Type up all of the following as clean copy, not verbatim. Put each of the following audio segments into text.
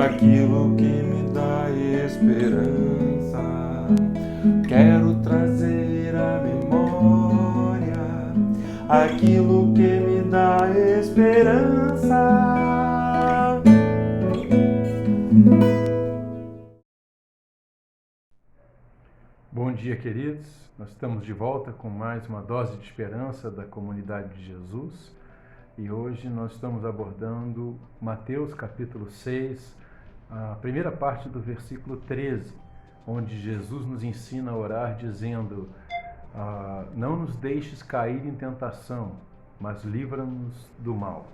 aquilo que me dá esperança. Quero trazer à memória aquilo que me dá esperança. Bom dia, queridos. Nós estamos de volta com mais uma dose de esperança da comunidade de Jesus. E hoje nós estamos abordando Mateus capítulo 6, a primeira parte do versículo 13, onde Jesus nos ensina a orar dizendo: não nos deixes cair em tentação, mas livra-nos do mal.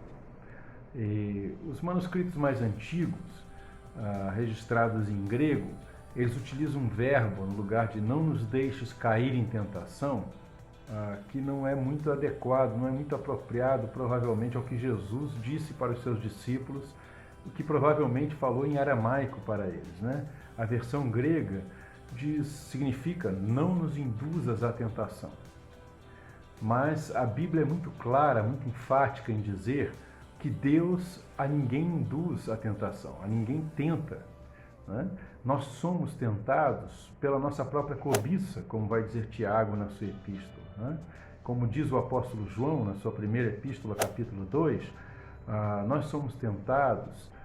E os manuscritos mais antigos, registrados em grego, eles utilizam um verbo no lugar de não nos deixes cair em tentação, que não é muito adequado, não é muito apropriado provavelmente ao que Jesus disse para os seus discípulos, o que provavelmente falou em aramaico para eles, né? A versão grega significa não nos induzas à tentação. Mas a Bíblia é muito clara, muito enfática em dizer que Deus a ninguém induz à tentação, a ninguém tenta, né? Nós somos tentados pela nossa própria cobiça, como vai dizer Tiago na sua epístola, né? Como diz o apóstolo João na sua primeira epístola, capítulo 2, nós somos tentados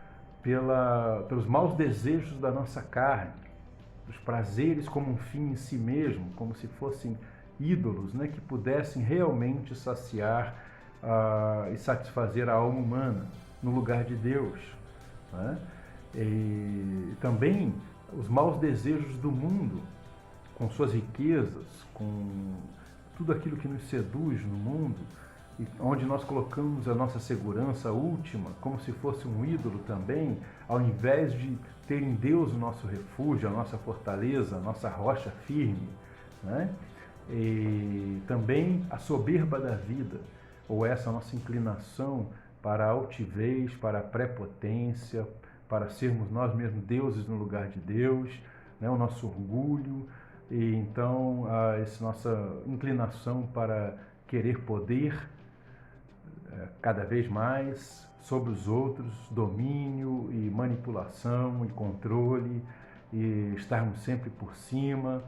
pelos maus desejos da nossa carne, os prazeres como um fim em si mesmo, como se fossem ídolos, né, que pudessem realmente saciar e satisfazer a alma humana no lugar de Deus, né? E também os maus desejos do mundo, com suas riquezas, com tudo aquilo que nos seduz no mundo, e onde nós colocamos a nossa segurança última, como se fosse um ídolo também, ao invés de ter em Deus o nosso refúgio, a nossa fortaleza, a nossa rocha firme, né? E também a soberba da vida, ou essa nossa inclinação para a altivez, para a prepotência, para sermos nós mesmos deuses no lugar de Deus, né? O nosso orgulho, e então essa nossa inclinação para querer poder cada vez mais sobre os outros, domínio e manipulação e controle, e estarmos sempre por cima,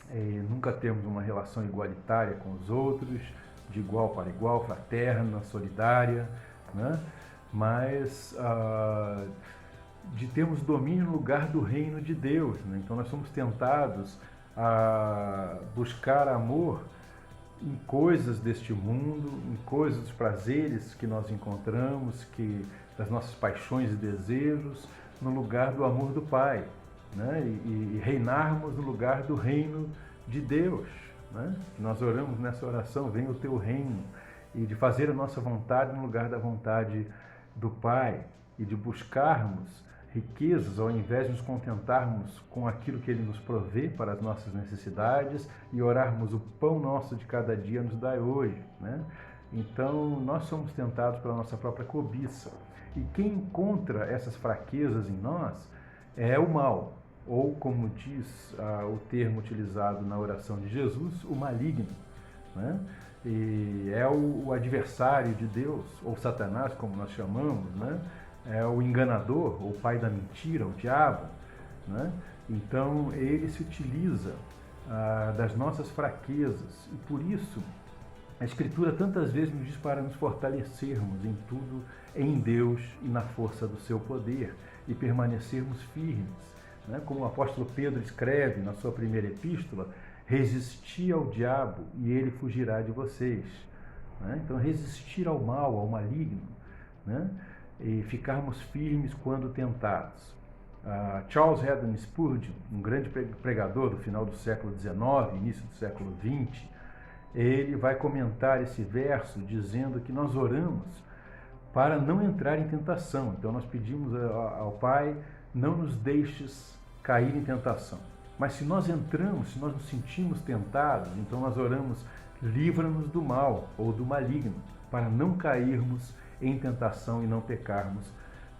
e nunca termos uma relação igualitária com os outros, de igual para igual, fraterna, solidária, né? Mas de termos domínio no lugar do reino de Deus, né? Então nós somos tentados a buscar amor em coisas deste mundo, em coisas dos prazeres que nós encontramos, das nossas paixões e desejos, no lugar do amor do Pai, né? E reinarmos no lugar do reino de Deus, né? Nós oramos nessa oração: venha o teu reino, e de fazer a nossa vontade no lugar da vontade do Pai, e de buscarmos riquezas ao invés de nos contentarmos com aquilo que Ele nos provê para as nossas necessidades, e orarmos: o pão nosso de cada dia nos dai hoje, né? Então nós somos tentados pela nossa própria cobiça, e quem encontra essas fraquezas em nós é o mal, ou como diz o termo utilizado na oração de Jesus, o maligno, né? E é o adversário de Deus, ou Satanás, como nós chamamos, né? É o enganador, o pai da mentira, o diabo, né? Então ele se utiliza das nossas fraquezas, e por isso a Escritura tantas vezes nos diz para nos fortalecermos em tudo em Deus e na força do seu poder, e permanecermos firmes, né? Como o apóstolo Pedro escreve na sua primeira epístola: resisti ao diabo e ele fugirá de vocês, né? Então resistir ao mal, ao maligno, né? E ficarmos firmes quando tentados. Charles Haddon Spurgeon, um grande pregador do final do século XIX, início do século XX, ele vai comentar esse verso dizendo que nós oramos para não entrar em tentação. Então nós pedimos ao Pai: não nos deixes cair em tentação. Mas se nós entramos, se nós nos sentimos tentados, então nós oramos: livra-nos do mal ou do maligno, para não cairmos em tentação e não pecarmos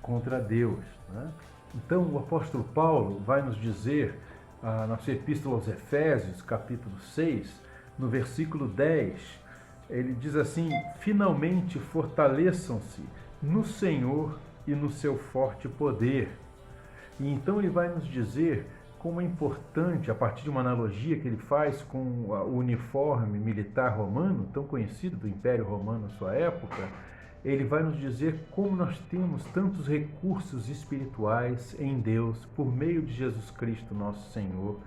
contra Deus, né? Então o apóstolo Paulo vai nos dizer na sua epístola aos Efésios, capítulo 6, no versículo 10, ele diz assim: finalmente fortaleçam-se no Senhor e no seu forte poder. E então ele vai nos dizer como é importante, a partir de uma analogia que ele faz com o uniforme militar romano, tão conhecido do Império Romano na sua época, ele vai nos dizer como nós temos tantos recursos espirituais em Deus, por meio de Jesus Cristo, nosso Senhor,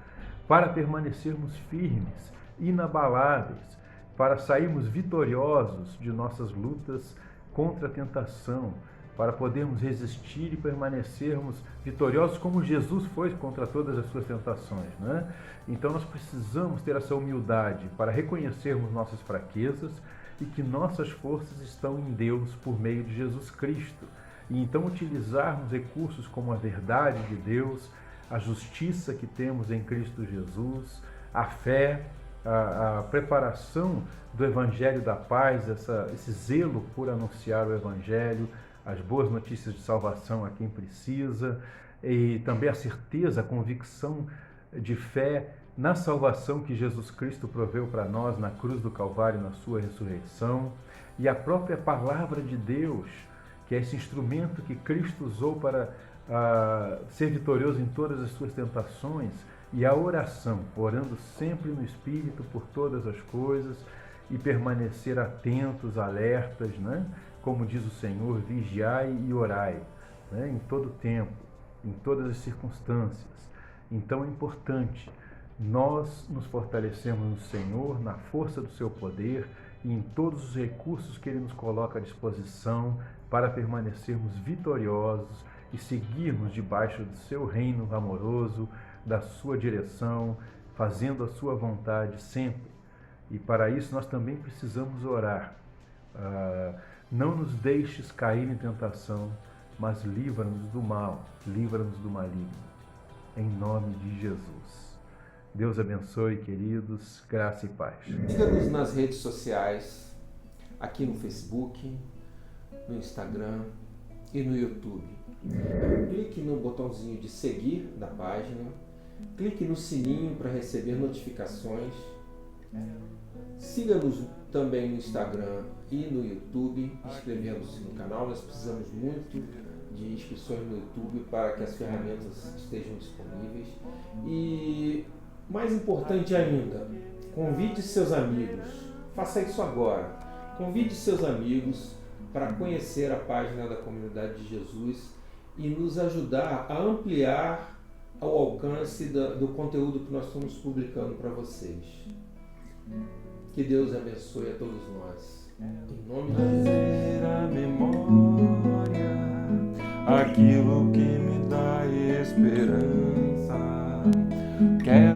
para permanecermos firmes, inabaláveis, para sairmos vitoriosos de nossas lutas contra a tentação, para podermos resistir e permanecermos vitoriosos como Jesus foi contra todas as suas tentações, né? Então nós precisamos ter essa humildade para reconhecermos nossas fraquezas e que nossas forças estão em Deus por meio de Jesus Cristo. E então utilizarmos recursos como a verdade de Deus, a justiça que temos em Cristo Jesus, a fé, a preparação do Evangelho da Paz, esse zelo por anunciar o Evangelho, as boas notícias de salvação a quem precisa, e também a certeza, a convicção de fé na salvação que Jesus Cristo proveu para nós na cruz do Calvário, na sua ressurreição, e a própria palavra de Deus, que é esse instrumento que Cristo usou para ser vitorioso em todas as suas tentações, e a oração, orando sempre no Espírito por todas as coisas, e permanecer atentos, alertas, né? Como diz o Senhor, vigiai e orai, né? Em todo tempo, em todas as circunstâncias. Então é importante nós nos fortalecermos no Senhor, na força do seu poder e em todos os recursos que Ele nos coloca à disposição para permanecermos vitoriosos e seguirmos debaixo do seu reino amoroso, da sua direção, fazendo a sua vontade sempre. E para isso nós também precisamos orar. Não nos deixes cair em tentação, mas livra-nos do mal, livra-nos do maligno. Em nome de Jesus. Deus abençoe, queridos, graça e paz. Siga-nos nas redes sociais, aqui no Facebook, no Instagram e no YouTube. Clique no botãozinho de seguir da página, clique no sininho para receber notificações. Siga-nos também no Instagram e no YouTube, inscrevendo-se no canal. Nós precisamos muito de inscrições no YouTube para que as ferramentas estejam disponíveis. E, mais importante ainda, convide seus amigos. Faça isso agora. Convide seus amigos para conhecer a página da Comunidade de Jesus e nos ajudar a ampliar o alcance do conteúdo que nós estamos publicando para vocês. Que Deus abençoe a todos nós. Em nome de Jesus. Trazer à memória aquilo que me dá esperança. Quero